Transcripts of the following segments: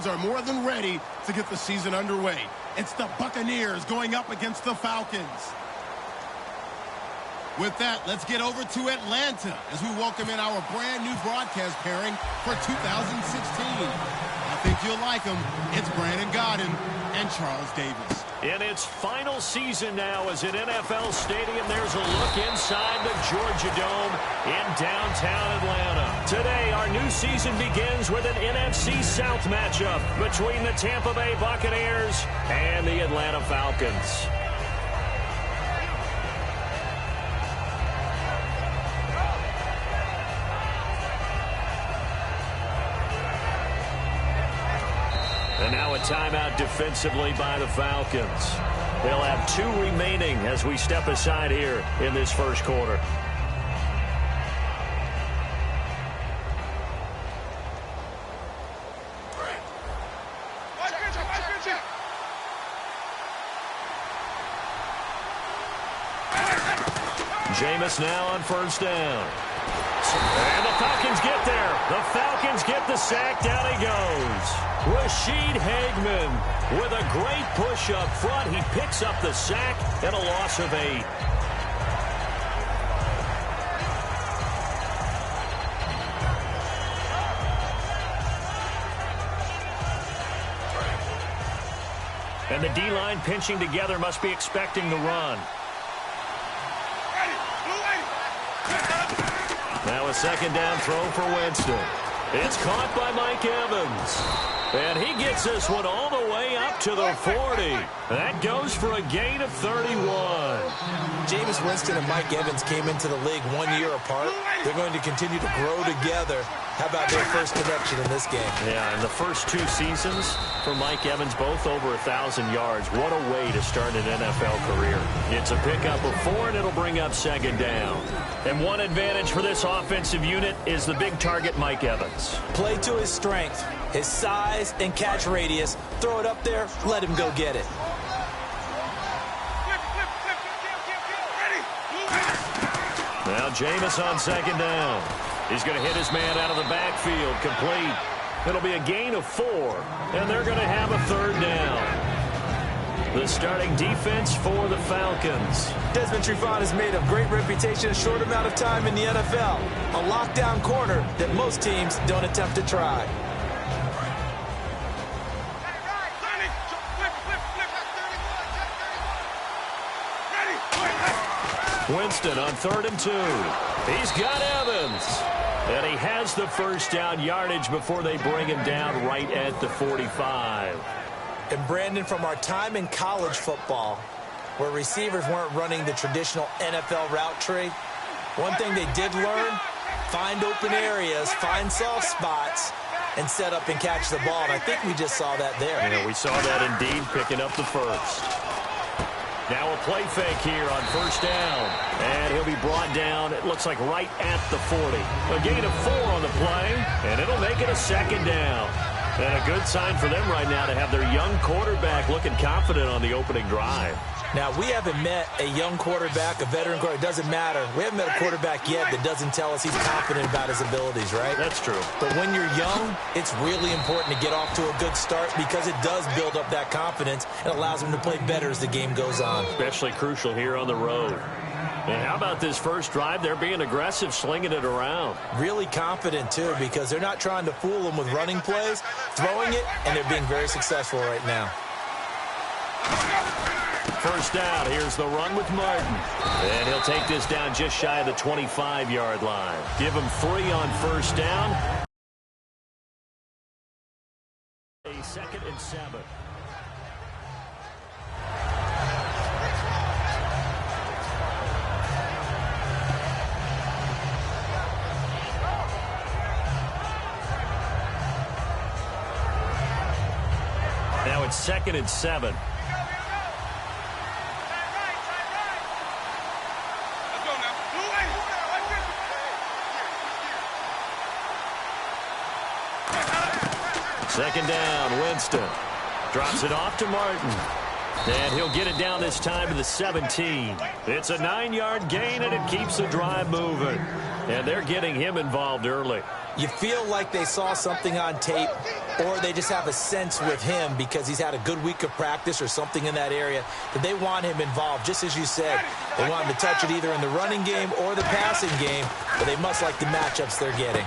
fans are more than ready to get the season underway. It's the Buccaneers going up against the Falcons. With that, let's get over to Atlanta as we welcome in our brand new broadcast pairing for 2016. I think you'll like them. It's Brandon Godden and Charles Davis. In its final season now as an NFL stadium, there's a look inside the Georgia Dome in downtown Atlanta. Today, our new season begins with an NFC South matchup between the Tampa Bay Buccaneers and the Atlanta Falcons. And now a timeout defensively by the Falcons. They'll have 2 remaining as we step aside here in this first quarter. Jameis now on first down. And the Falcons get there. The Falcons get the sack. Down he goes. Rashid Hagman with a great push up front. He picks up the sack and a loss of 8. And the D-line pinching together must be expecting the run. Now a second down throw for Winston. It's caught by Mike Evans. And he gets this one all the way up to the 40. That goes for a gain of 31. Jameis Winston and Mike Evans came into the league 1 year apart. They're going to continue to grow together. How about their first connection in this game? Yeah, in the first 2 seasons for Mike Evans, both over 1,000 yards. What a way to start an NFL career. It's a pickup of 4, and it'll bring up second down. And one advantage for this offensive unit is the big target, Mike Evans. Play to his strength, his size and catch radius. Throw it up there, let him go get it. Now Jameis on second down. He's going to hit his man out of the backfield, complete. It'll be a gain of 4, and they're going to have a third down. The starting defense for the Falcons. Desmond Trufant has made a great reputation in a short amount of time in the NFL. A lockdown corner that most teams don't attempt to try. Winston on 3rd and 2. He's got Evans. And he has the first down yardage before they bring him down right at the 45. And Brandon, from our time in college football, where receivers weren't running the traditional NFL route tree, one thing they did learn, find open areas, find soft spots, and set up and catch the ball. And I think we just saw that there. You know, we saw that indeed, picking up the first. Now a play fake here on first down. And he'll be brought down, it looks like right at the 40. A gain of 4 on the play, and it'll make it a second down. And a good sign for them right now to have their young quarterback looking confident on the opening drive. Now, we haven't met a young quarterback, a veteran quarterback. It doesn't matter. We haven't met a quarterback yet that doesn't tell us he's confident about his abilities, right? That's true. But when you're young, it's really important to get off to a good start because it does build up that confidence and allows them to play better as the game goes on. Especially crucial here on the road. And how about this first drive? They're being aggressive, slinging it around. Really confident, too, because they're not trying to fool them with running plays, throwing it, and they're being very successful right now. First down, here's the run with Martin. And he'll take this down just shy of the 25-yard line. Give him 3 on first down. A 2nd and 7. Now it's 2nd and 7. Second down, Winston. Drops it off to Martin. And he'll get it down this time to the 17. It's a 9-yard gain, and it keeps the drive moving. And they're getting him involved early. You feel like they saw something on tape or they just have a sense with him because he's had a good week of practice or something in that area that they want him involved. Just as you said, they want him to touch it either in the running game or the passing game, but they must like the matchups they're getting.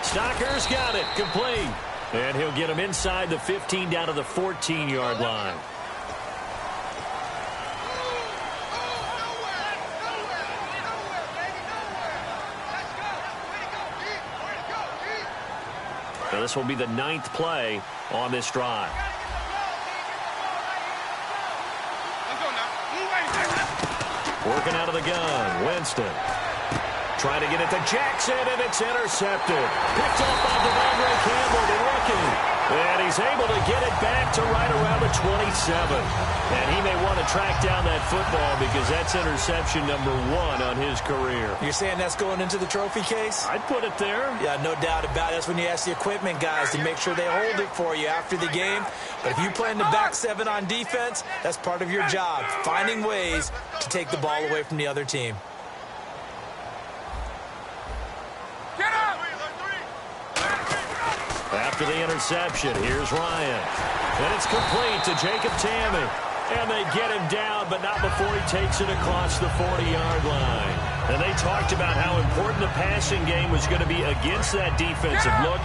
Stocker's got it, complete. And he'll get him inside the 15 down to the 14-yard line. So this will be the 9th play on this drive. Working out of the gun, Winston. Trying to get it to Jackson, and it's intercepted. Picked off by Devondre Campbell, the rookie. And he's able to get it back to right around the 27. And he may want to track down that football because that's interception number 1 on his career. You're saying that's going into the trophy case? I'd put it there. Yeah, no doubt about it. That's when you ask the equipment guys to make sure they hold it for you after the game. But if you play in the back 7 on defense, that's part of your job, finding ways to take the ball away from the other team. After the interception, here's Ryan. And it's complete to Jacob Tamme. And they get him down, but not before he takes it across the 40-yard line. And they talked about how important the passing game was going to be against that defensive look.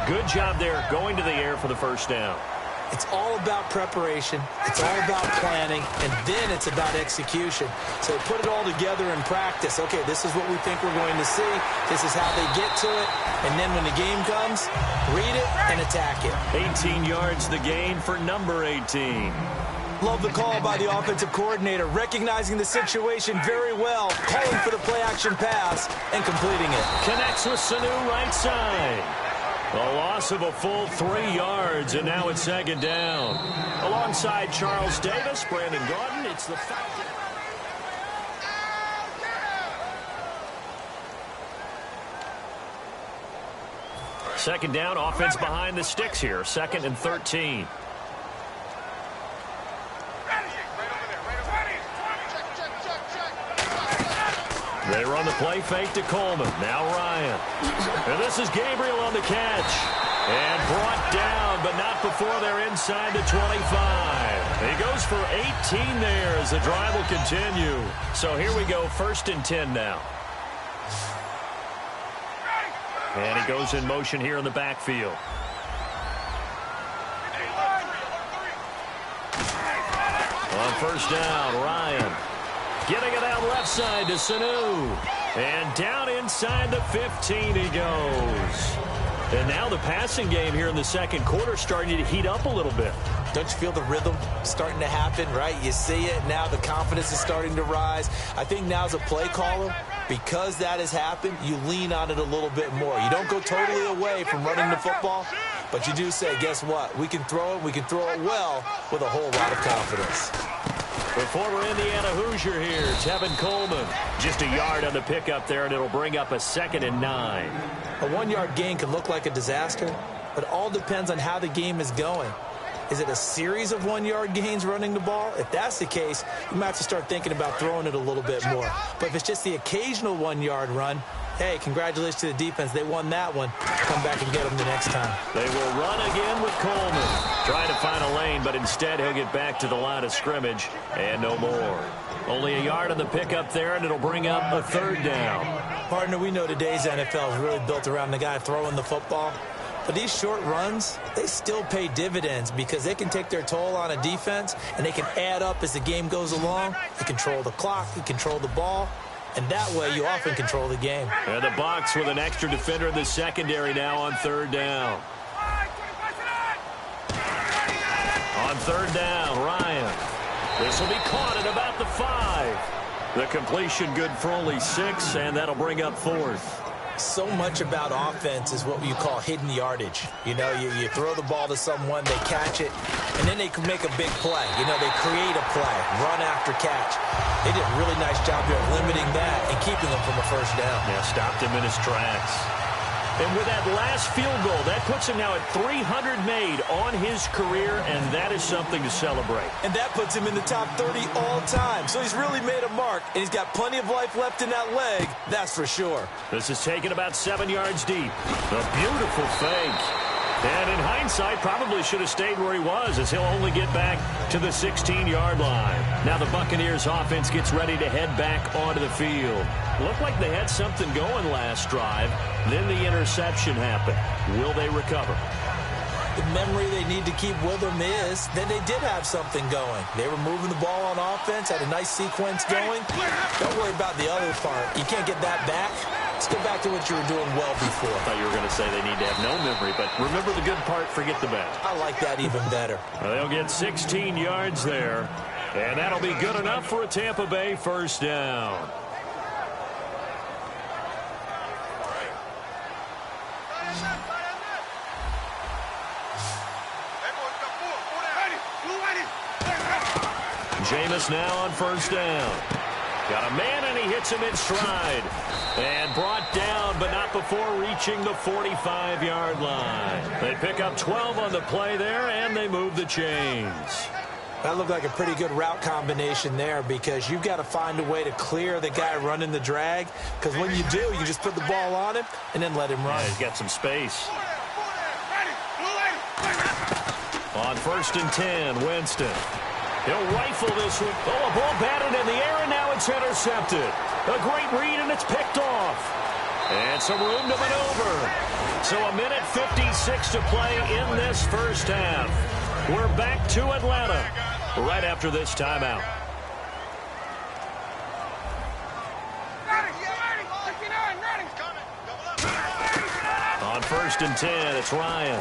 Good job there going to the air for the first down. It's all about preparation. It's all about planning. And then it's about execution. So put it all together in practice. Okay, this is what we think we're going to see. This is how they get to it. And then when the game comes, read it and attack it. 18 yards the gain for number 18. Love the call by the offensive coordinator, recognizing the situation very well, calling for the play-action pass and completing it. Connects with Sanu right side. A loss of a full 3 yards, and now it's second down. Alongside Charles Davis, Brandon Gaudin, it's the Falcons. Second down, offense behind the sticks here. 2nd and 13. They run the play fake to Coleman. Now Ryan. And this is Gabriel on the catch. And brought down, but not before they're inside the 25. He goes for 18 there as the drive will continue. So here we go, 1st and 10 now. And he goes in motion here in the backfield. On 1st down, Ryan. Getting it out left side to Sanu. And down inside the 15 he goes. And now the passing game here in the second quarter starting to heat up a little bit. Don't you feel the rhythm starting to happen, right? You see it. Now the confidence is starting to rise. I think now as a play caller, because that has happened, you lean on it a little bit more. You don't go totally away from running the football, but you do say, guess what? We can throw it. We can throw it well with a whole lot of confidence. The former Indiana Hoosier here, Tevin Coleman. Just a yard on the pickup there, and it'll bring up a 2nd and 9. A 1-yard gain can look like a disaster, but it all depends on how the game is going. Is it a series of 1-yard gains running the ball? If that's the case, you might have to start thinking about throwing it a little bit more. But if it's just the occasional 1-yard run, hey, congratulations to the defense. They won that one. Come back and get them the next time. They will run again with Coleman. Trying to find a lane, but instead he'll get back to the line of scrimmage and no more. Only a yard on the pickup there, and it'll bring up a 3rd down. Partner, we know today's NFL is really built around the guy throwing the football. But these short runs, they still pay dividends because they can take their toll on a defense, and they can add up as the game goes along. You control the clock, you control the ball, and that way you often control the game. And the Bucs with an extra defender in the secondary now on 3rd down. On 3rd down, Ryan. This will be caught at about the 5. The completion good for only 6, and that'll bring up 4th. So much about offense is what you call hidden yardage. You know, you throw the ball to someone, they catch it, and then they can make a big play. You know, they create a play, run after catch. They did a really nice job here of limiting that and keeping them from a 1st down. Yeah, stopped him in his tracks. And with that last field goal, that puts him now at 300 made on his career, and that is something to celebrate. And that puts him in the top 30 all time. So he's really made a mark, and he's got plenty of life left in that leg, that's for sure. This is taken about 7 yards deep. A beautiful fake. And in hindsight, probably should have stayed where he was, as he'll only get back to the 16-yard line. Now the Buccaneers offense gets ready to head back onto the field. Looked like they had something going last drive. Then the interception happened. Will they recover? The memory they need to keep with them is that they did have something going. They were moving the ball on offense, had a nice sequence going. Don't worry about the other part. You can't get that back. Let's go back to what you were doing well before. I thought you were going to say they need to have no memory, but remember the good part, forget the bad. I like that even better. They'll get 16 yards there, and that'll be good enough for a Tampa Bay first down. Jameis now on first down. Got a man, and he hits him in stride. And brought down, but not before reaching the 45-yard line. They pick up 12 on the play there, and they move the chains. That looked like a pretty good route combination there, because you've got to find a way to clear the guy running the drag, because when you do, you just put the ball on him and then let him run. Yeah, he's got some space. On first and 10, Winston. He'll rifle this one. Oh, a ball batted in the air, and now it's intercepted. A great read, and it's picked off. And some room to maneuver. So a minute 56 to play in this first half. We're back to Atlanta right after this timeout. On first and 10, it's Ryan.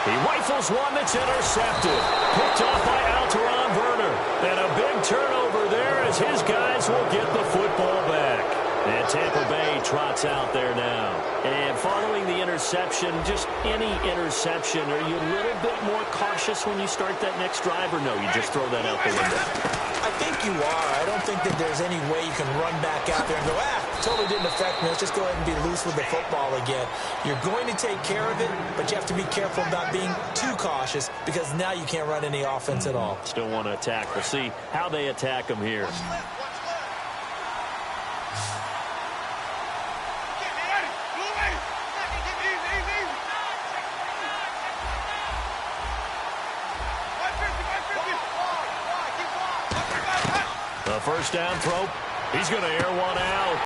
He rifles one that's intercepted. Picked off by Alteron Werner. And a big turnover there as his guys will get the football back. And Tampa Bay trots out there now. And following the interception, just any interception, are you a little bit more cautious when you start that next drive, or no, you just throw that out the window? I think you are. I don't think that there's any way you can run back out there and go, totally didn't affect me. Let's just go ahead and be loose with the football again. You're going to take care of it, but you have to be careful about being too cautious, because now you can't run any offense at all. Still want to attack. We'll see how they attack them here. The first down throw. He's going to air one out.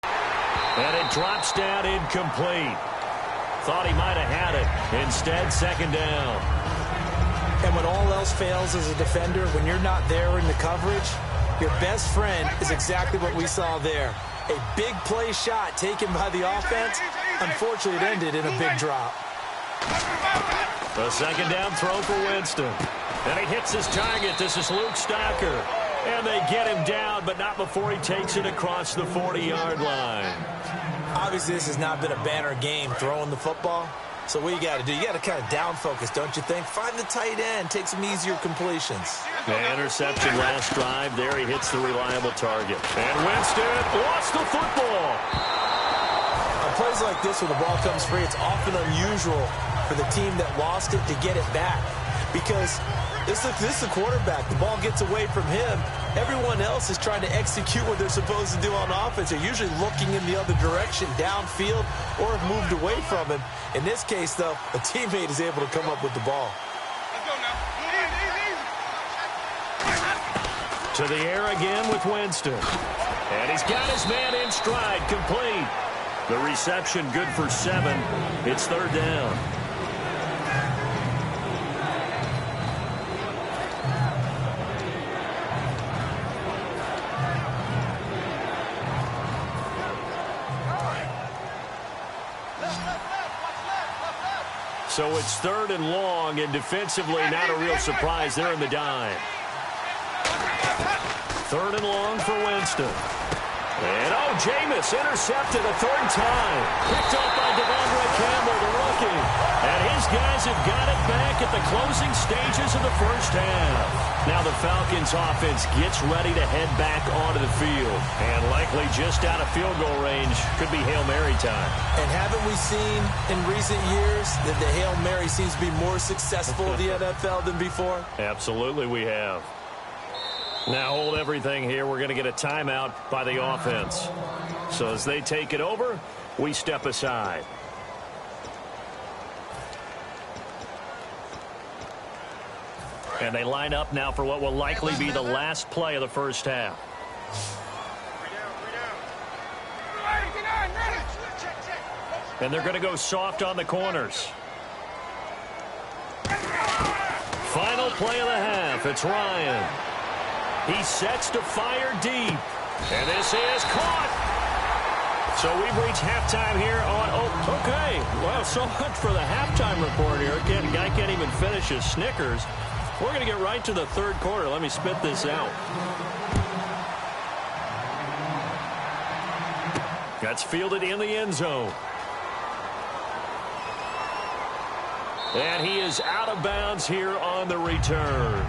And it drops down incomplete. Thought he might have had it. Instead, second down. And when all else fails as a defender, when you're not there in the coverage, your best friend is exactly what we saw there. A big play shot taken by the offense. Unfortunately, it ended in a big drop. The second down throw for Winston. And he hits his target. This is Luke Stocker. And they get him down, but not before he takes it across the 40-yard line. Obviously, this has not been a banner game throwing the football. So what you got to do, you got to kind of down focus, don't you think? Find the tight end, take some easier completions. The interception last drive. There he hits the reliable target. And Winston lost the football. On plays like this where the ball comes free, it's often unusual for the team that lost it to get it back. Because this is the quarterback. The ball gets away from him. Everyone else is trying to execute what they're supposed to do on offense. They're usually looking in the other direction, downfield, or have moved away from him. In this case, though, a teammate is able to come up with the ball. To the air again with Winston. And he's got his man in stride, complete. The reception good for 7. It's third down. So it's third and long, and defensively not a real surprise. They're in the dime. Third and long for Winston. And, Jameis intercepted a third time. Picked off by Devondre Campbell, the rookie. And his guys have got it back at the closing stages of the first half. Now the Falcons offense gets ready to head back onto the field. And likely just out of field goal range. Could be Hail Mary time. And haven't we seen in recent years that the Hail Mary seems to be more successful in the NFL than before? Absolutely we have. Now hold everything here. We're going to get a timeout by the offense. So as they take it over, we step aside. And they line up now for what will likely be the last play of the first half. And they're going to go soft on the corners. Final play of the half. It's Ryan. He sets to fire deep. And this is caught. So we've reached halftime here on... Oh, okay. Well, so much for the halftime report here. Again, the guy can't even finish his Snickers. We're going to get right to the third quarter. Let me spit this out. That's fielded in the end zone. And he is out of bounds here on the return.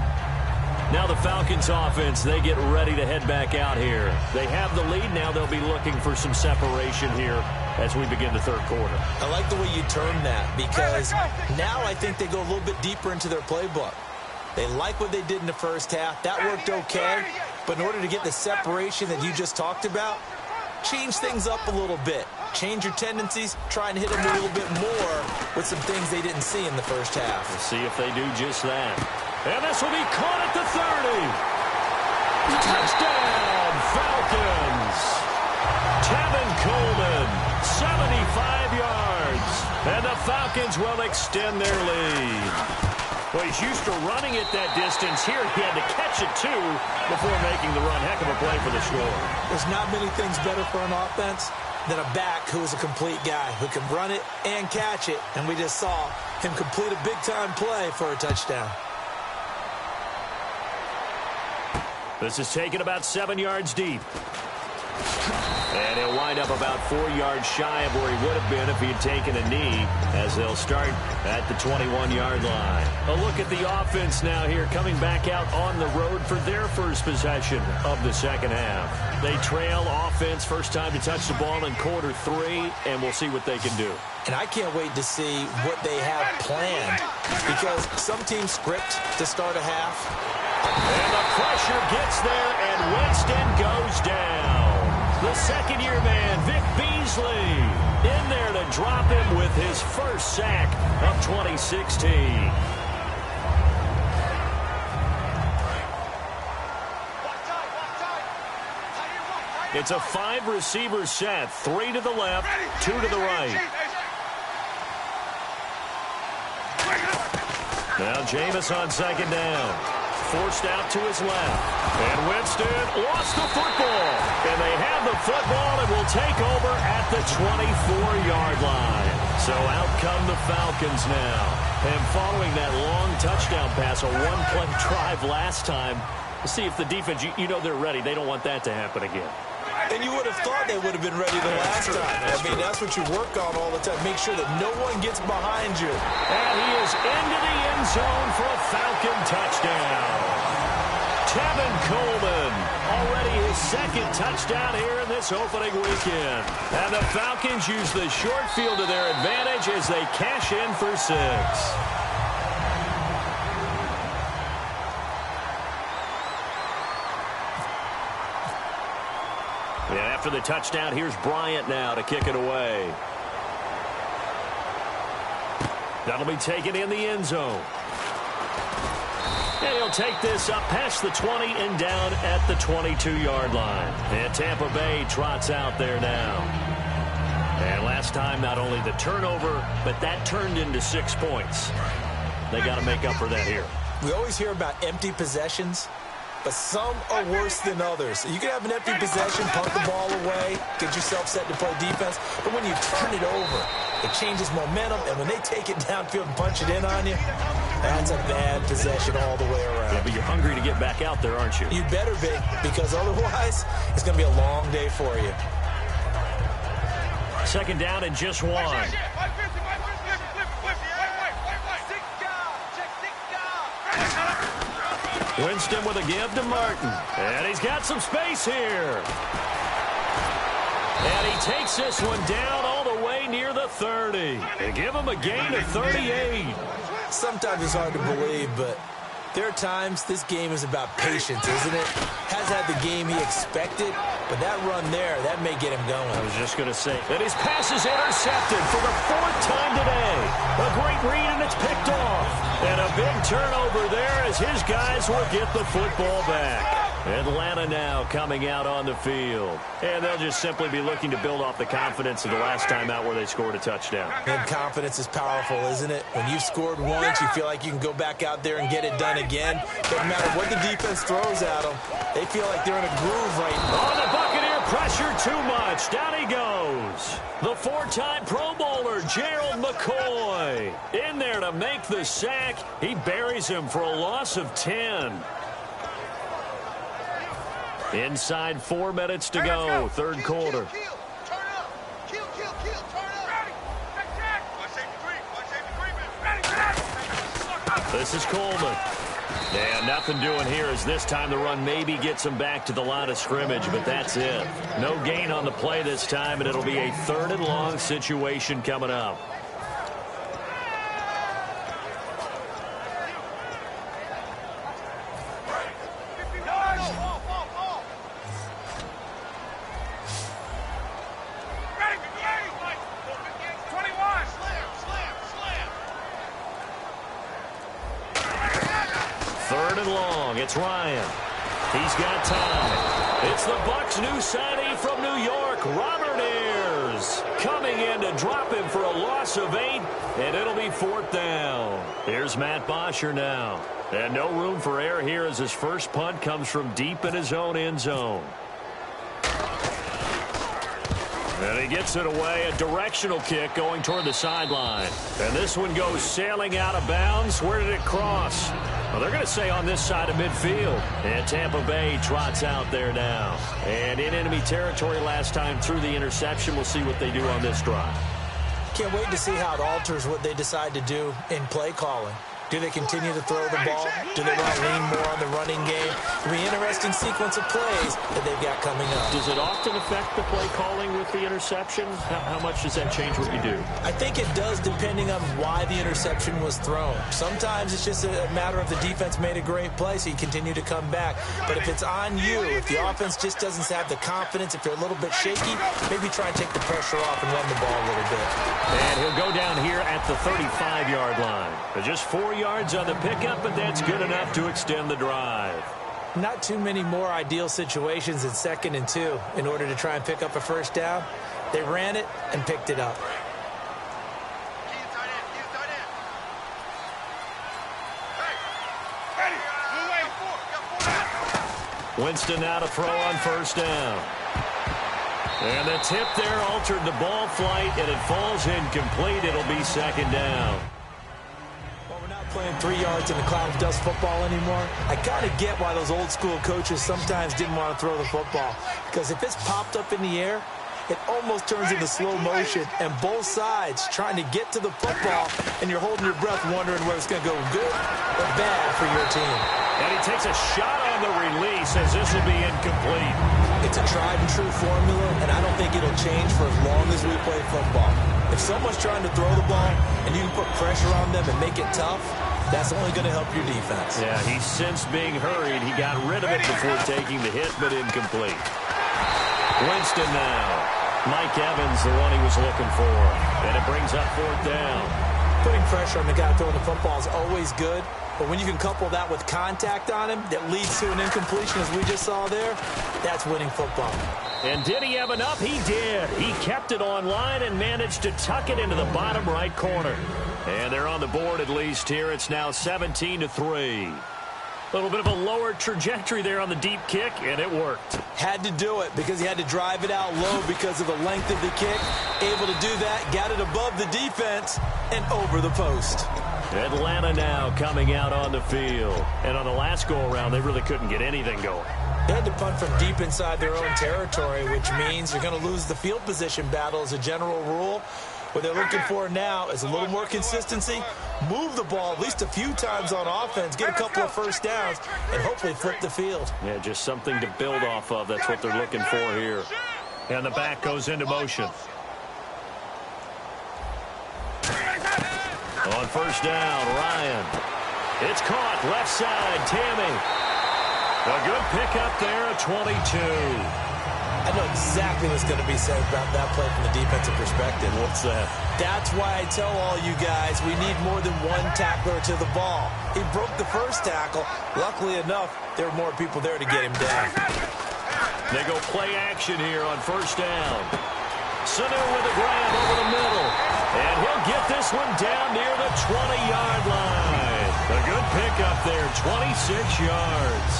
Now the Falcons offense, they get ready to head back out here. They have the lead. Now they'll be looking for some separation here as we begin the third quarter. I like the way you term that, because now I think they go a little bit deeper into their playbook. They like what they did in the first half. That worked okay. But in order to get the separation that you just talked about, change things up a little bit. Change your tendencies. Try and hit them a little bit more with some things they didn't see in the first half. We'll see if they do just that. And this will be caught at the 30. Touchdown, Falcons. Tevin Coleman, 75 yards. And the Falcons will extend their lead. Well, he's used to running it that distance. Here he had to catch it, too, before making the run. Heck of a play for the score. There's not many things better for an offense than a back who is a complete guy who can run it and catch it. And we just saw him complete a big-time play for a touchdown. This is taken about 7 yards deep. And he'll wind up about 4 yards shy of where he would have been if he had taken a knee, as they'll start at the 21-yard line. A look at the offense now here, coming back out on the road for their first possession of the second half. They trail offense, first time to touch the ball in quarter 3, and we'll see what they can do. And I can't wait to see what they have planned, because some teams script to start a half. And the pressure gets there, and Winston goes down. The second-year man, Vic Beasley, in there to drop him with his first sack of 2016. It's a 5-receiver set, 3 to the left, 2 to the right. Now Jameis on second down. Forced out to his left. And Winston lost the football. And they have the football and will take over at the 24-yard line. So out come the Falcons now. And following that long touchdown pass, a one-play drive last time, we'll see if the defense, you know they're ready. They don't want that to happen again. And you would have thought they would have been ready the last time. I mean, that's what you work on all the time. Make sure that no one gets behind you. And he is into the end zone for a Falcon touchdown. Tevin Coleman, already his second touchdown here in this opening weekend. And the Falcons use the short field to their advantage as they cash in for 6. Yeah, after the touchdown, here's Bryant now to kick it away. That'll be taken in the end zone. And he'll take this up past the 20 and down at the 22-yard line. And Tampa Bay trots out there now. And last time, not only the turnover, but that turned into 6 points. They got to make up for that here. We always hear about empty possessions, but some are worse than others. You can have an empty possession, punt the ball away, get yourself set to play defense, but when you turn it over, it changes momentum, and when they take it downfield and punch it in on you, that's a bad possession all the way around. Yeah, but you're hungry to get back out there, aren't you? You better be, because otherwise, it's going to be a long day for you. Second down and just 1. Winston with a give to Martin. And he's got some space here. And he takes this one down all the way near the 30. They give him a gain of 38. Sometimes it's hard to believe, but there are times this game is about patience, isn't it? Has had the game he expected, but that run there, that may get him going. I was just going to say that his pass is intercepted for the 4th time today. A great read, and it's picked off. And a big turnover there as his guys will get the football back. Atlanta now coming out on the field. And they'll just simply be looking to build off the confidence of the last time out where they scored a touchdown. And confidence is powerful, isn't it? When you've scored once, you feel like you can go back out there and get it done again. Doesn't matter what the defense throws at them. They feel like they're in a groove right now. Oh, the Buccaneer pressure too much. Down he goes. The four-time Pro Bowler, Gerald McCoy, in there to make the sack. He buries him for a loss of 10. Inside 4 minutes to go, third quarter. This is Coleman. And nothing doing here as this time the run maybe gets him back to the line of scrimmage, but that's it. No gain on the play this time, and it'll be a 3rd and long situation coming up. It's Ryan. He's got time. It's the Bucs' new signee from New York, Robert Ayers, coming in to drop him for a loss of 8, and it'll be 4th down. Here's Matt Bosher now. And no room for error here as his first punt comes from deep in his own end zone. And he gets it away, a directional kick going toward the sideline. And this one goes sailing out of bounds. Where did it cross? Well, they're going to say on this side of midfield. And Tampa Bay trots out there now. And in enemy territory last time through the interception. We'll see what they do on this drive. Can't wait to see how it alters what they decide to do in play calling. Do they continue to throw the ball? Do they want to lean more on the running game? It'll be an interesting sequence of plays that they've got coming up. Does it often affect the play calling with the interception? How much does that change what you do? I think it does depending on why the interception was thrown. Sometimes it's just a matter of the defense made a great play, so you continue to come back. But if it's on you, if the offense just doesn't have the confidence, if they're a little bit shaky, maybe try and take the pressure off and run the ball a little bit. And he'll go down here at the 35-yard line. Just 4 yards on the pickup, but that's good enough to extend the drive. Not too many more ideal situations in 2nd and 2 in order to try and pick up a first down. They ran it and picked it up. Winston now to throw on first down. And the tip there altered the ball flight, and it falls incomplete. It'll be 2nd down. Playing 3 yards in a cloud of dust football anymore. I kind of get why those old school coaches sometimes didn't want to throw the football, because if it's popped up in the air, it almost turns into slow motion, and both sides trying to get to the football, and you're holding your breath wondering whether it's going to go good or bad for your team. And he takes a shot on the release as this will be incomplete. It's a tried and true formula, and I don't think it'll change for as long as we play football. If someone's trying to throw the ball and you can put pressure on them and make it tough, that's only going to help your defense. Yeah, he sensed being hurried. He got rid of it before taking the hit, but incomplete. Winston now. Mike Evans, the one he was looking for. And it brings up 4th down. Putting pressure on the guy throwing the football is always good, but when you can couple that with contact on him that leads to an incompletion, as we just saw there, that's winning football. And did he have enough? He did. He kept it online and managed to tuck it into the bottom right corner. And they're on the board at least here. It's now 17-3. A little bit of a lower trajectory there on the deep kick, and it worked. Had to do it because he had to drive it out low because of the length of the kick. Able to do that, got it above the defense and over the post. Atlanta now coming out on the field. And on the last go-around, they really couldn't get anything going. They had to punt from deep inside their own territory, which means you're going to lose the field position battle as a general rule. What they're looking for now is a little more consistency, move the ball at least a few times on offense, get a couple of first downs, and hopefully flip the field. Yeah, just something to build off of. That's what they're looking for here. And the back goes into motion. On first down, Ryan. It's caught, left side, Tammy. A good pickup there at 22. I know exactly what's going to be said about that play from the defensive perspective. What's that? That's why I tell all you guys we need more than one tackler to the ball. He broke the first tackle. Luckily enough, there were more people there to get him down. They go play action here on first down. Sanu with a grab over the middle. And he'll get this one down near the 20-yard line. A good pickup there, 26 yards.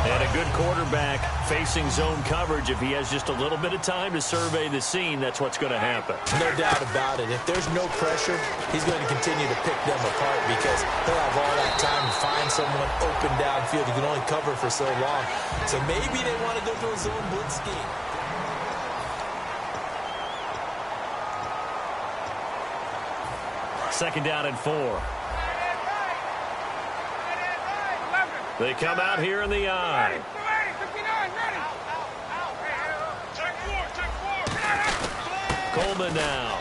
And a good quarterback facing zone coverage. If he has just a little bit of time to survey the scene, that's what's going to happen. No doubt about it. If there's no pressure, he's going to continue to pick them apart because he'll have all that time to find someone open downfield. You can only cover for so long. So maybe they want to go to a zone blitz scheme. Second down and 4. They come out here in the eye. Coleman now.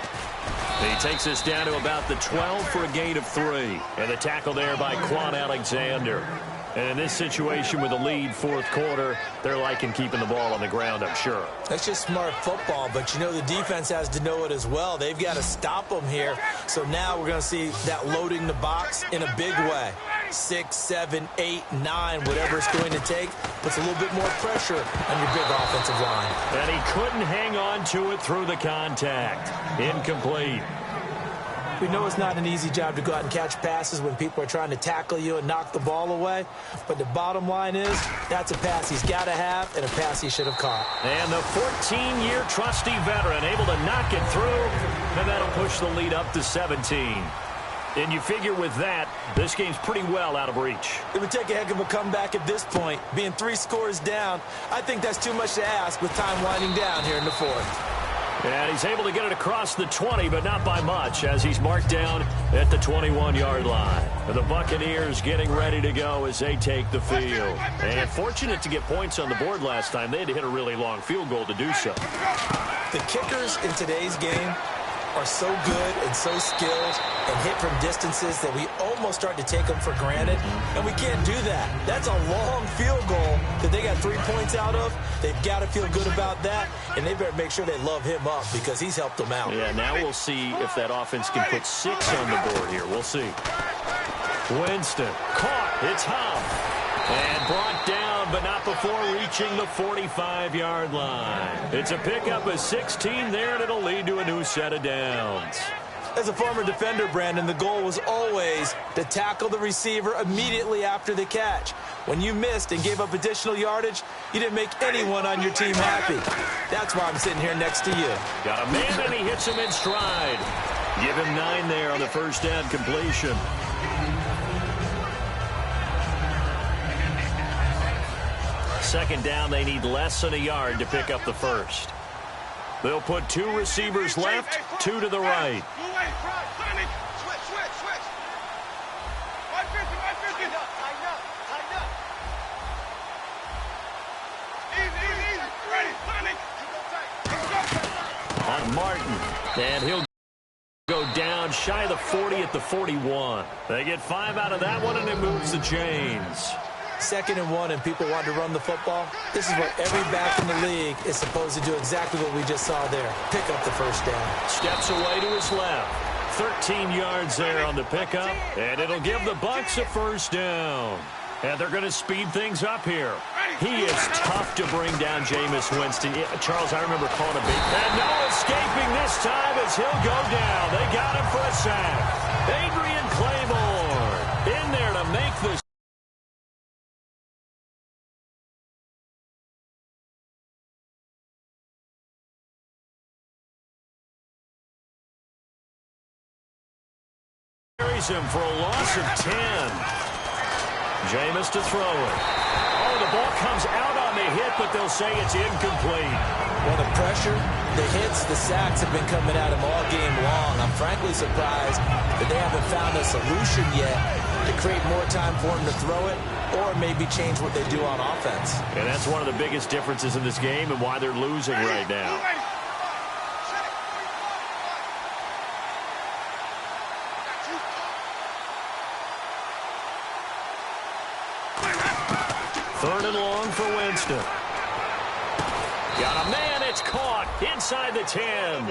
He takes us down to about the 12 for a gain of 3. And the tackle there by Quan Alexander. And in this situation with a lead fourth quarter, they're liking keeping the ball on the ground, I'm sure. That's just smart football, but you know the defense has to know it as well. They've got to stop them here. So now we're going to see that loading the box in a big way. 6, 7, 8, 9, whatever it's going to take, puts a little bit more pressure on your big offensive line. And he couldn't hang on to it through the contact. Incomplete. We know it's not an easy job to go out and catch passes when people are trying to tackle you and knock the ball away. But the bottom line is, that's a pass he's got to have and a pass he should have caught. And the 14-year trusty veteran able to knock it through, and that'll push the lead up to 17. And you figure with that, this game's pretty well out of reach. It would take a heck of a comeback at this point. Being 3 scores down, I think that's too much to ask with time winding down here in the fourth. And he's able to get it across the 20, but not by much, as he's marked down at the 21-yard line. And the Buccaneers getting ready to go as they take the field. And fortunate to get points on the board last time. They had to hit a really long field goal to do so. The kickers in today's game are so good and so skilled and hit from distances that we almost start to take them for granted, and we can't do that. That's a long field goal that they got 3 points out of. They've got to feel good about that, and they better make sure they love him up because he's helped them out. Yeah, now we'll see if that offense can put 6 on the board here. We'll see. Winston caught. It's Huff. And brought down, but not before reaching the 45-yard line. It's a pickup of 16 there, and it'll lead to a new set of downs. As a former defender, Brandon, the goal was always to tackle the receiver immediately after the catch. When you missed and gave up additional yardage, you didn't make anyone on your team happy. That's why I'm sitting here next to you. Got a man, and he hits him in stride. Give him 9 there on the first down completion. Second down, they need less than a yard to pick up the first. They'll put 2 receivers left, 2 to the right. On Martin, and he'll go down shy of the 40 at the 41. They get 5 out of that one, and it moves the chains. 2nd and 1, and people want to run the football. This is what every back in the league is supposed to do, exactly what we just saw there. Pick up the first down. Steps away to his left. 13 yards there on the pickup, and it'll give the Bucs a first down. And they're going to speed things up here. He is tough to bring down Jameis Winston. Charles, I remember calling a big... And no escaping this time as he'll go down. They got him for a sack. Adrian Claymore in there to make the him for a loss of 10. Jameis to throw it. Oh, the ball comes out on the hit, but they'll say it's incomplete. Well, the pressure, the hits, the sacks have been coming at him all game long. I'm frankly surprised that they haven't found a solution yet to create more time for him to throw it or maybe change what they do on offense. And that's one of the biggest differences in this game and why they're losing right now. Third and long for Winston. Got a man, it's caught inside the 10.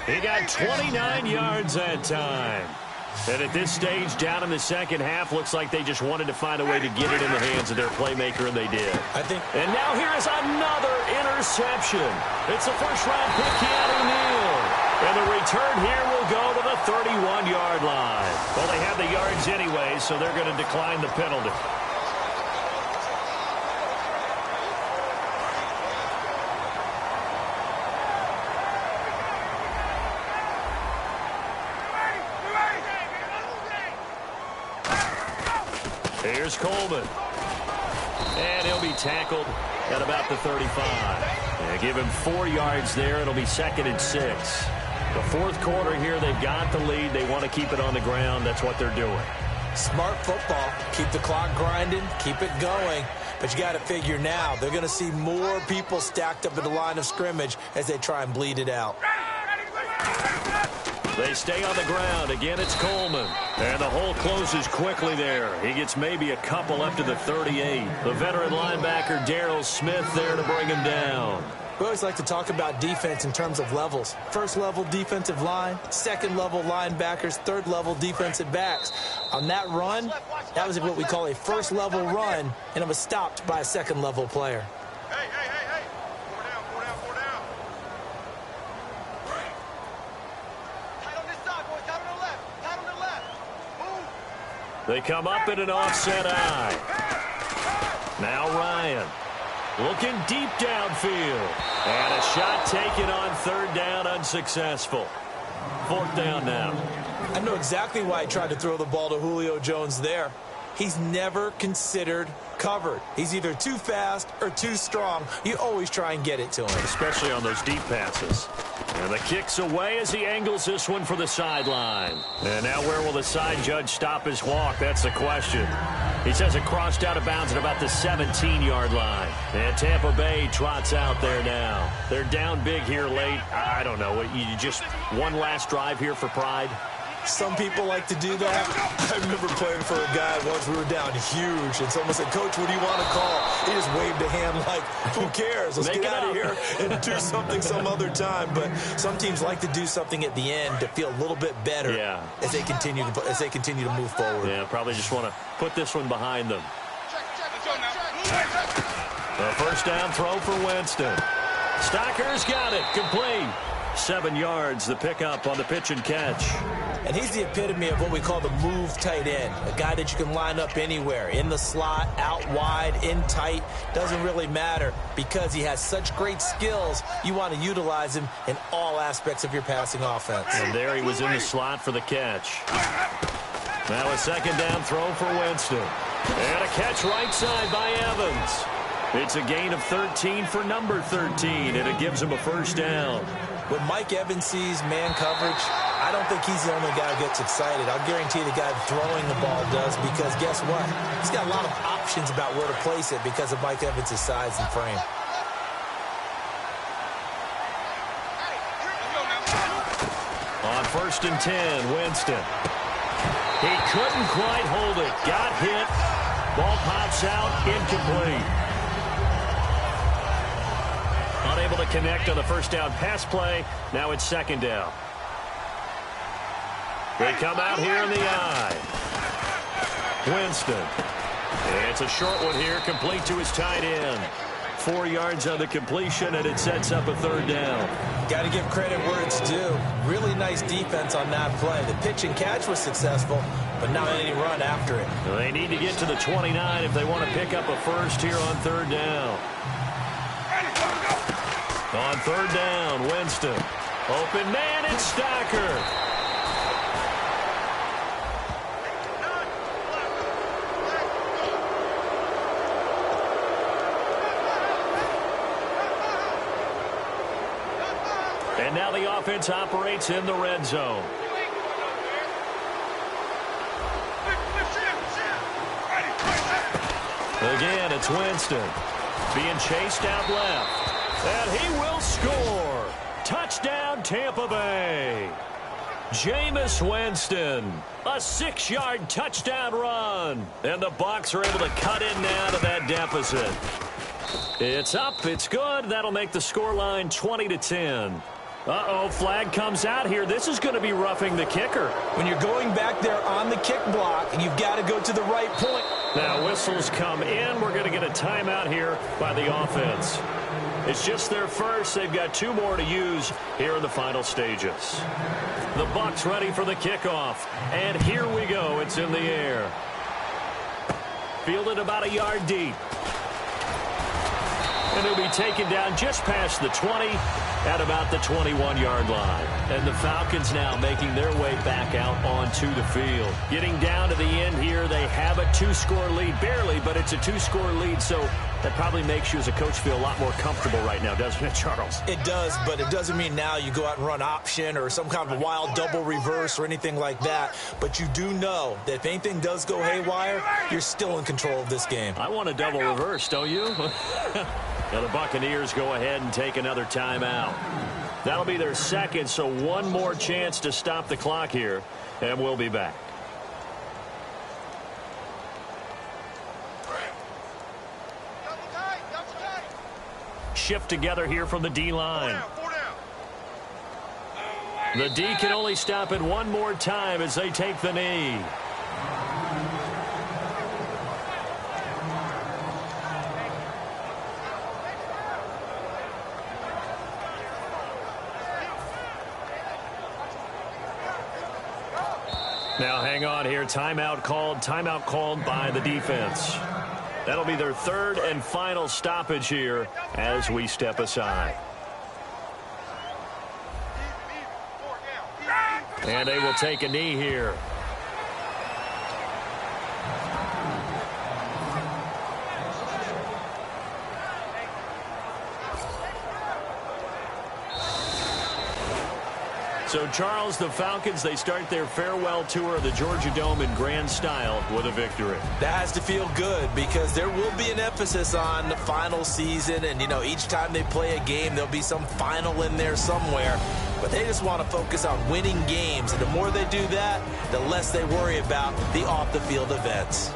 He got 29 yards that time. And at this stage, down in the second half, looks like they just wanted to find a way to get it in the hands of their playmaker, and they did. And now here is another interception. It's the first-round pick, Keanu Neal. And the return here will go to the 31-yard line. Well, they have the yards anyway, so they're going to decline the penalty. Here's Coleman. And he'll be tackled at about the 35. And give him 4 yards there. It'll be 2nd and 6. The fourth quarter here, they've got the lead. They want to keep it on the ground. That's what they're doing. Smart football. Keep the clock grinding. Keep it going. But you got to figure now, they're going to see more people stacked up at the line of scrimmage as they try and bleed it out. They stay on the ground. Again, it's Coleman. And the hole closes quickly there. He gets maybe a couple up to the 38. The veteran linebacker, Darryl Smith, there to bring him down. We always like to talk about defense in terms of levels. First-level defensive line, second-level linebackers, third-level defensive backs. On that run, that was what we call a first-level run, and it was stopped by a second-level player. Hey. Four down. Tight on this side, boys. Tight on the left. Move. They come up in an offset eye. Now Ryan. Looking deep downfield. And a shot taken on 3rd down, unsuccessful. 4th down now. I know exactly why he tried to throw the ball to Julio Jones there. He's never considered covered. He's either too fast or too strong. You always try and get it to him. Especially on those deep passes. And the kick's away as he angles this one for the sideline. And now where will the side judge stop his walk? That's the question. He says it crossed out of bounds at about the 17-yard line. And Tampa Bay trots out there now. They're down big here late. I don't know. You just one last drive here for pride? Some people like to do that. I remember playing for a guy once. We were down huge, and someone said, "Coach, what do you want to call?" He just waved a hand like, who cares? Let's get out of here and do something some other time. But some teams like to do something at the end to feel a little bit better as they continue to move forward. Yeah, probably just want to put this one behind them. A first down throw for Winston. Stocker's got it. Complete. 7 yards, the pickup on the pitch and catch. And he's the epitome of what we call the move tight end. A guy that you can line up anywhere. In the slot, out wide, in tight. Doesn't really matter because he has such great skills. You want to utilize him in all aspects of your passing offense. And there he was in the slot for the catch. Now a 2nd down throw for Winston. And a catch right side by Evans. It's a gain of 13 for number 13, and it gives him a first down. When Mike Evans sees man coverage, I don't think he's the only guy who gets excited. I'll guarantee the guy throwing the ball does, because guess what? He's got a lot of options about where to place it because of Mike Evans' size and frame. On 1st and 10, Winston. He couldn't quite hold it. Got hit. Ball pops out, incomplete. Unable to connect on the first down pass play. Now it's 2nd down. They come out here in the eye. Winston. And it's a short one here, complete to his tight end. 4 yards on the completion, and it sets up a 3rd down. Got to give credit where it's due. Really nice defense on that play. The pitch and catch was successful, but not any run after it. They need to get to the 29 if they want to pick up a first here on 3rd down. On 3rd down, Winston. Open man, it's Stocker. And now the offense operates in the red zone. Again, it's Winston. Being chased out left. And he will score. Touchdown, Tampa Bay. Jameis Winston. A 6-yard touchdown run. And the Bucs are able to cut in now to that deficit. It's up. It's good. That'll make the scoreline 20-10. Uh-oh, flag comes out here. This is going to be roughing the kicker. When you're going back there on the kick block, you've got to go to the right point. Now whistles come in. We're going to get a timeout here by the offense. It's just their first. They've got 2 more to use here in the final stages. The Bucs ready for the kickoff. And here we go. It's in the air. Fielded about a yard deep. And he'll be taken down just past the 20 at about the 21-yard line. And the Falcons now making their way back out onto the field. Getting down to the end here, they have a 2-score lead. Barely, but it's a 2-score lead, so that probably makes you as a coach feel a lot more comfortable right now, doesn't it, Charles? It does, but it doesn't mean now you go out and run option or some kind of a wild double reverse or anything like that. But you do know that if anything does go haywire, you're still in control of this game. I want a double reverse, don't you? Now the Buccaneers go ahead and take another timeout. That'll be their second, so one more chance to stop the clock here, and we'll be back. Shift together here from the D-line. The D can only stop it one more time as they take the knee. Now hang on here. Timeout called by the defense. That'll be their third and final stoppage here as we step aside. And they will take a knee here. So, Charles, the Falcons, they start their farewell tour of the Georgia Dome in grand style with a victory. That has to feel good because there will be an emphasis on the final season. And, you know, each time they play a game, there'll be some final in there somewhere. But they just want to focus on winning games. And the more they do that, the less they worry about the off-the-field events.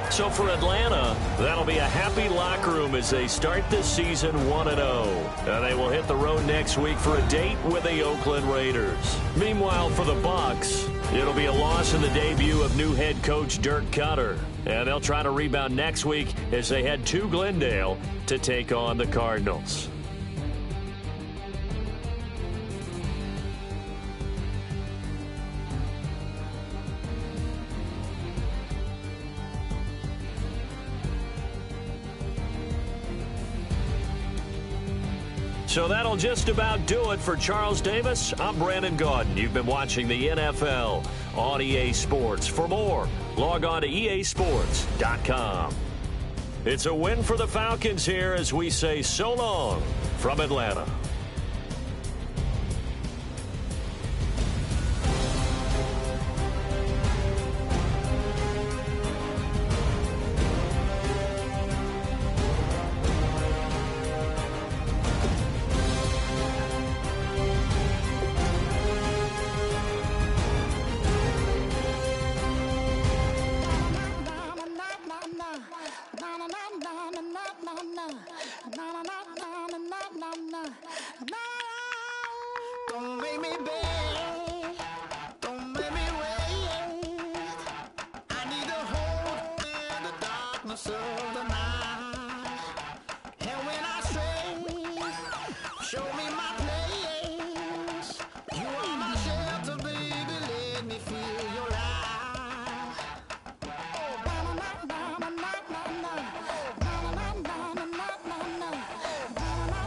So for Atlanta, that'll be a happy locker room as they start this season 1-0. And they will hit the road next week for a date with the Oakland Raiders. Meanwhile, for the Bucs, it'll be a loss in the debut of new head coach Dirk Cutter. And they'll try to rebound next week as they head to Glendale to take on the Cardinals. So that'll just about do it for Charles Davis. I'm Brandon Gaudin. You've been watching the NFL on EA Sports. For more, log on to easports.com. It's a win for the Falcons here as we say so long from Atlanta. Don't make me beg, don't make me wait. I need a hold in the darkness of the night. And when I stray, show me my place. You are my shelter, baby, let me feel your light. Oh, na na na na na na na. Now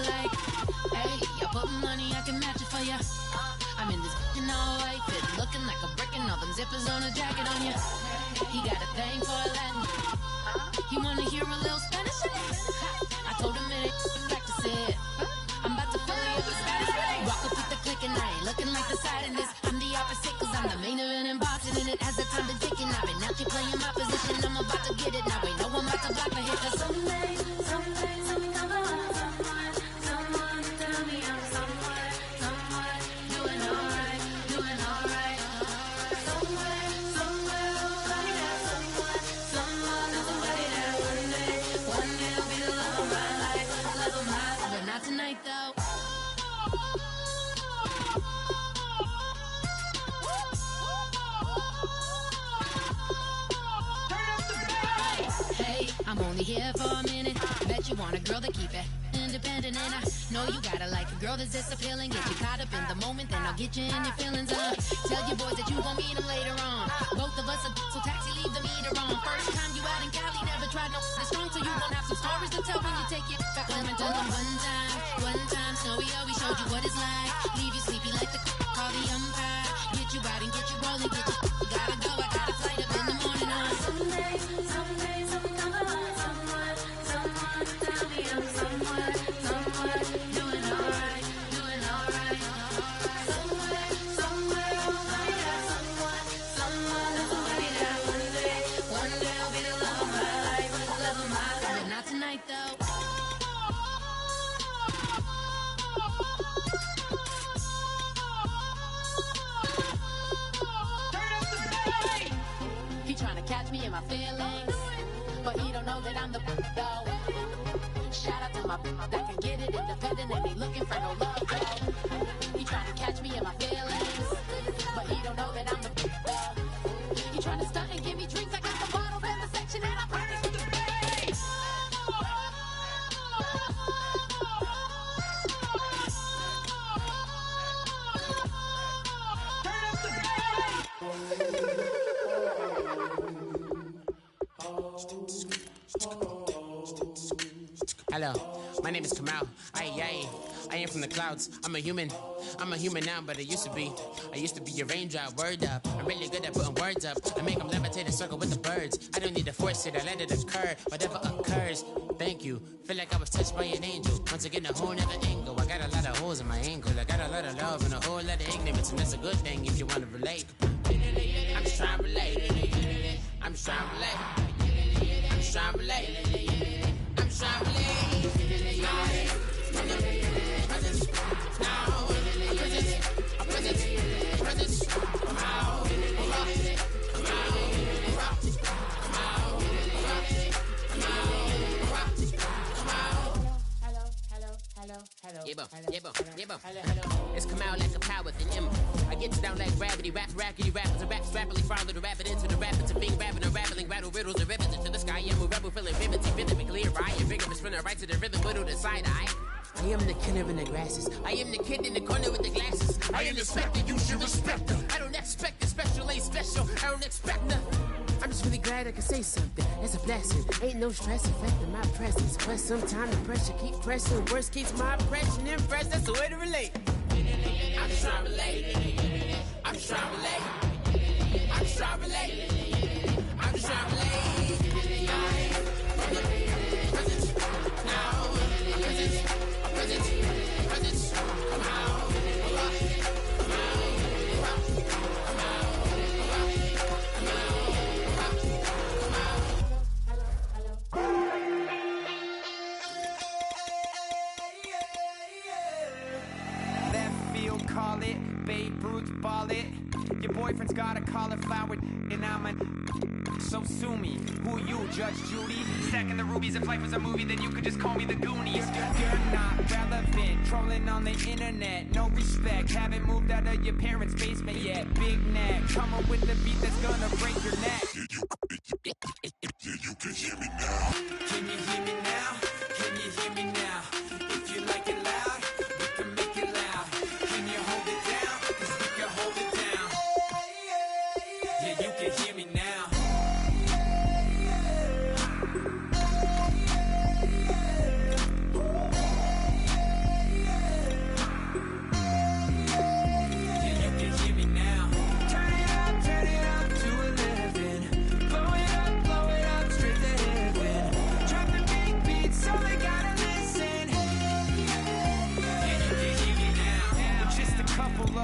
like, hey, you put money, I can match it for ya. I'm in this in all white fit, looking like a brick and all them zippers on a jacket on ya. He got a thing for Latin. He wanna hear a little Spanish. I told him it ain't practice it. I'm about to fill you up with Spanish. Walk up with the click and I ain't looking like the side in this. I'm the opposite cause I'm the main event and boxing in it. As the time been ticking, I've been out here playing my position. I'm about to get it now. Ain't no one about to block the hit. Cause someday, something come along. Someone to tell me I'm someone doing alright. Somewhere, somebody that someone is somebody that one day will be the love of my life, but not tonight though. Hey, I'm only here for a minute. Bet you want a girl to keep it independent, and I know you gotta like a girl that's this appealing. Get you caught up in the moment, then I'll get you in your feelings. Tell your boys that you gon' meet them later on. Both of us are so taxi, leave the meter on. First time you out in Cali, never tried no strong, so you gon' have some stories to tell when you take it back home and tell them one time, Snowy always showed you what it's like. Leave you sleepy like the call the umpire. Get you out and get you rolling, get you gotta go. I got a flight up in the morning on someday, something come along. Someone to tell me I'm someone doing alright. Somewhere, somebody that somebody that one day will be the love of my life, but not tonight though. He tryna catch me in my feelings, but he don't know that I'm the though. Shout out to my that can get it independent and be looking for no love though. He tryna catch me in my feelings, but he don't know that I'm the though. He tryna stunt and give me drinks. I got the bottles in the section and I practice with the bass. Turn up the Hello, my name is Kamal. I am from the clouds. I'm a human now, but I used to be a raindrop. Word up, I'm really good at putting words up. I make them levitate and circle with the birds. I don't need to force it, I let it occur. Whatever occurs, thank you. Feel like I was touched by an angel. Once again, a whole nother angle. I got a lot of holes in my ankle. I got a lot of love and a whole lot of ignorance, and that's a good thing if you want to relate. I'm just trying to relate. I'm just trying to relate. I'm just trying to relate. I'm just trying to relate. It's come out like a power with an M. I get you down like gravity, rackety rappers and raps rapidly follow the rapid into the rapids of being rapping and rattling, rattle riddles and rivets into the sky. I'm a rebel feeling vividly, rhythmically right. You're bigger, spinner right to the rhythm, middle to side eye. I am the killer in the grasses. I am the kid in the corner with the glasses. I am the specter, you should respect her. I don't expect a special, ain't special. I don't expect nothing. I'm just really glad I can say something. That's a blessing. Ain't no stress affecting my presence. But sometimes the pressure keep pressing. Worst keeps my impression impressed. That's the way to relate. I'm just trying to relate. I'm just trying to relate. I'm just trying to relate. I'm just trying to relate. Call it, Babe Ruth ball it. Your boyfriend's got a cauliflower and I'm a so sue me. Who you, Judge Judy? Stacking the rubies. If life was a movie, then you could just call me the Goonies. You're not relevant, trolling on the internet. No respect, haven't moved out of your parents' basement yet. Big neck, come up with the beat that's gonna break your neck. Yeah, you can hear me now. Can you hear me now? Can you hear me now? If you like it loud, we can make it loud. Can you hold it down? 'Cause we can hold it down. Yeah, you can hear me now.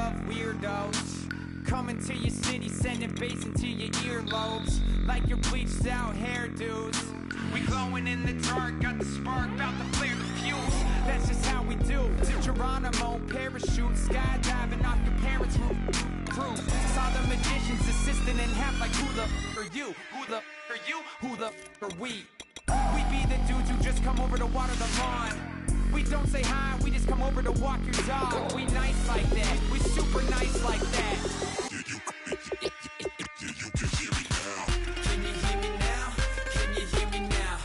of weirdos coming to your city, sending bass into your earlobes like your bleached out hairdos. We glowing in the dark, got the spark, about to flare the fuse. That's just how we do. To Geronimo, parachute, skydiving off your parents' roof. Saw the magician's assistant in half like who the are you? Who the are you? Who the are we? We be the dudes who just come over to water the lawn. We don't say hi, we just come over to walk your dog. We nice like that, we super nice like that. Can you hear me now? Can you hear me now?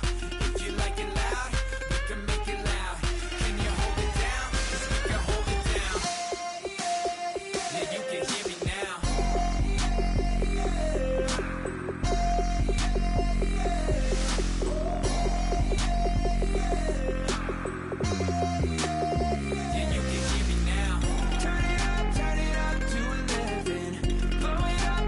If you like it loud, we can make it loud. Can you hold it down? 'Cause we can hold it down. Yeah, you can hear me now. Yeah, you can hear me now. Turn it up to 11. Blow it up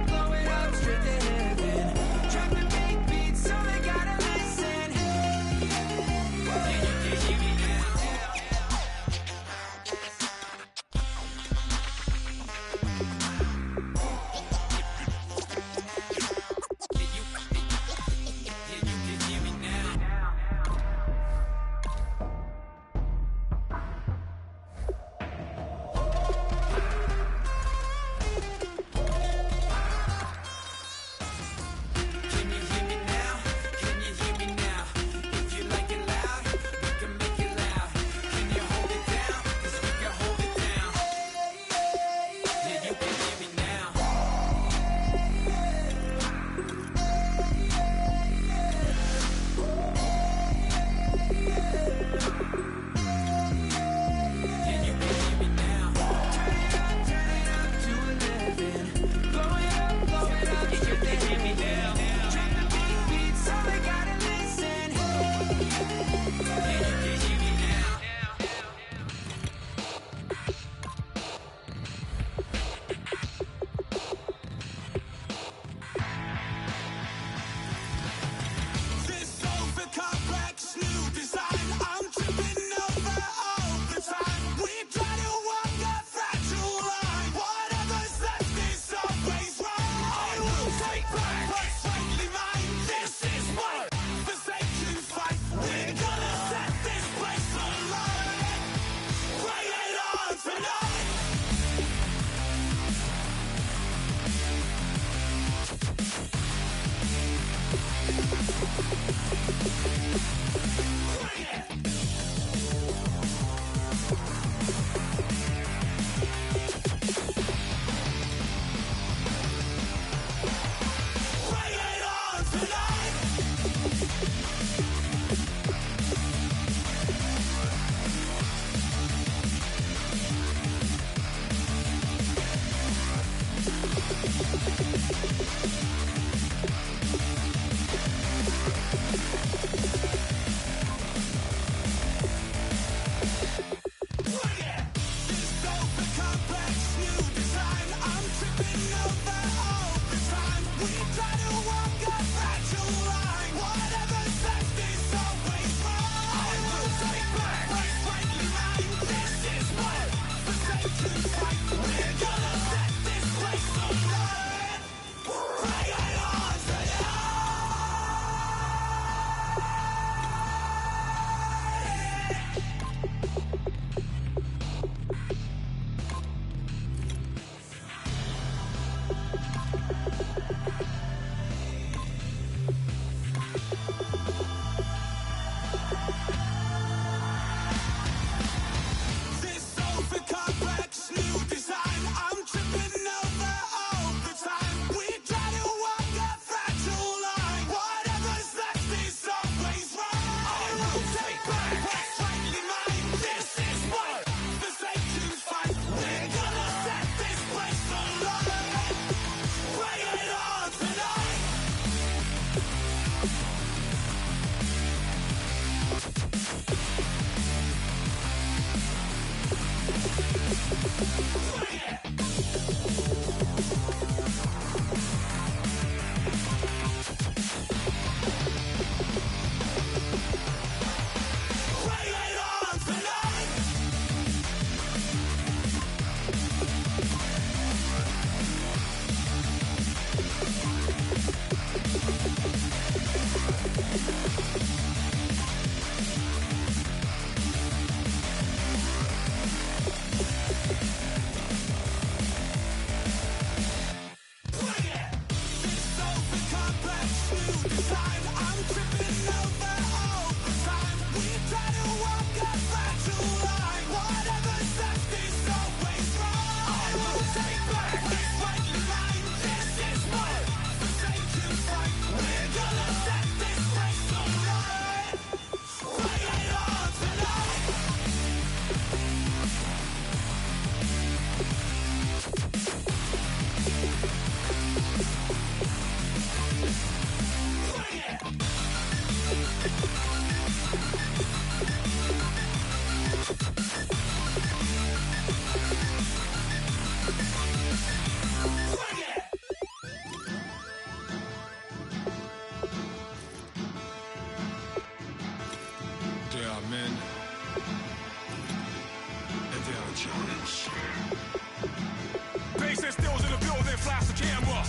Bass and stills in the building, flash the camera.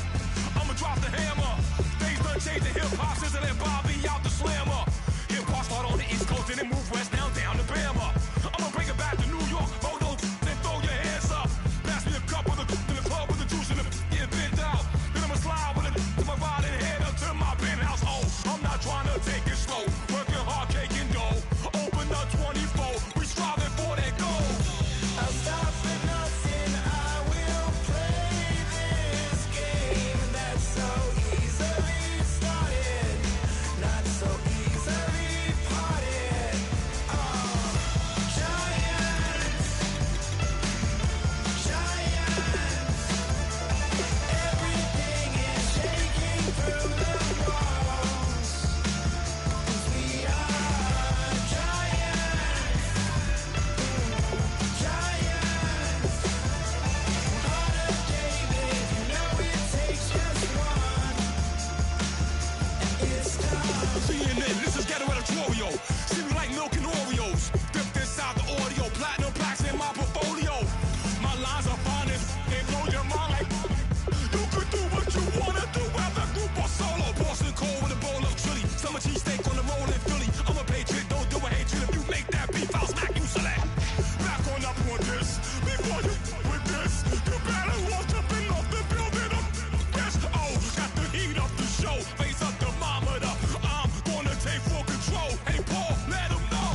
I'ma drop the hammer. Things done changed the hip-hop since I let Bobby out the slammer. Hip-hop start on the East Coast and it move west now down to Bama. I'ma bring it back to New York, photos, then throw your hands up. Pass me a cup of the in the club with the juice and the get bent out. Then I'ma slide with it to my ride and head up to my penthouse. Oh, I'm not trying to take it slow. Working hard, cake and dough. Open up 24, we striving for that goal. I'll stop for nothing, I will play this game that's so easily started, not so easily parted. Giants, everything is shaking through the walls, 'cause we are giants, giants. Heart of David, you know it takes just one, and it's done. CNN, this is Ghetto Editorial. See me like milk and Oreos. Dipped inside the audio, platinum plaques in my portfolio. My lines are finest, they blow your mind like you could do what you wanna do, whether group or solo. Boston cold with a bowl of chili. Summer cheesesteak on the roll in Philly. I'm a patriot, don't do a hatred. If you make that beef, I'll smack you select. Back on up on this. Before you with this, you better walk up and off the building up. Yes, oh, got the heat up the show. Face up the thermometer. I'm gonna take full control. Hey, Paul, let him know.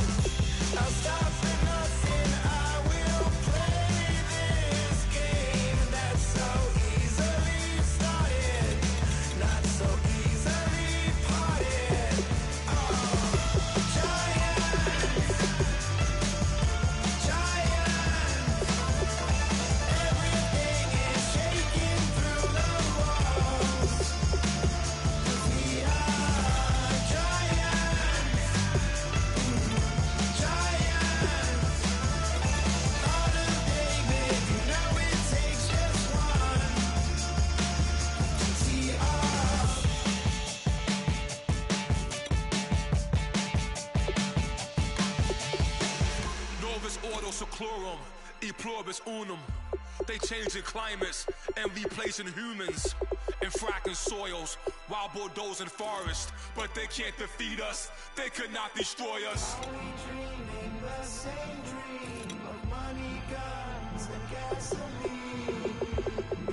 I'll stop for nothing, I will play this game that's so easily started, not so easily parted. Giants, everything is shaking through the walls, 'cause we are giants, giants. Heart of David, you know it takes just one to tee off. Novus ordo seclorum, e pluribus unum. They changing climates and replacing humans and fracking soils while bulldozing forests. But they can't defeat us, they could not destroy us. We dreaming the same dream of money, guns, and gasoline.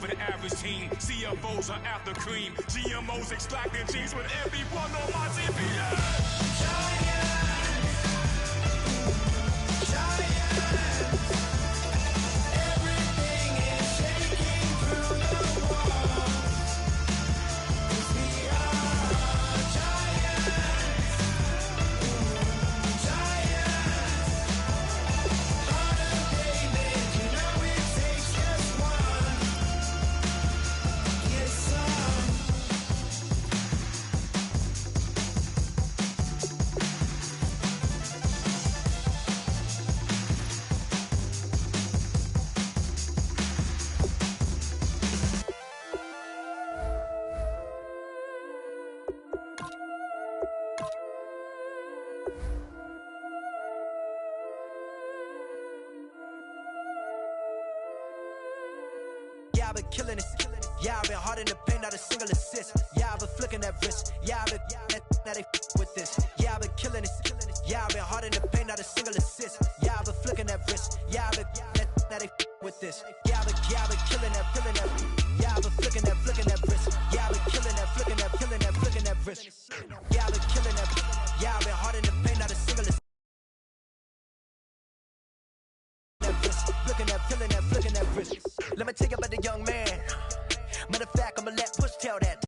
For the average team, CFOs are after cream. GMOs extracting genes with everyone on my TPS. Everything is shaking through the walls, 'cause we are giants, giants. Heart of David, you know it takes just one. Yes, son. Yeah, I've been killing it. Yeah, I've been hard in the paint, not a single assist. Yeah, I've been flicking that wrist. Yeah, I've been now they with this. Yeah, I've been killing it. Yeah, I've been hard in the paint, not a single assist. Yeah, I've been flicking that wrist. Yeah, I've been now they with this. Yeah, I've been killing that, feeling that. Yeah, I've been flicking that wrist. Yeah, I've been killing that, flicking that wrist. Yeah, I've been killing that. Yeah, I've been hard in the paint, not a single assist. Looking at, feeling that, flicking that wrist. Let me tell you about the young man. Matter of fact, I'ma let Push tell that.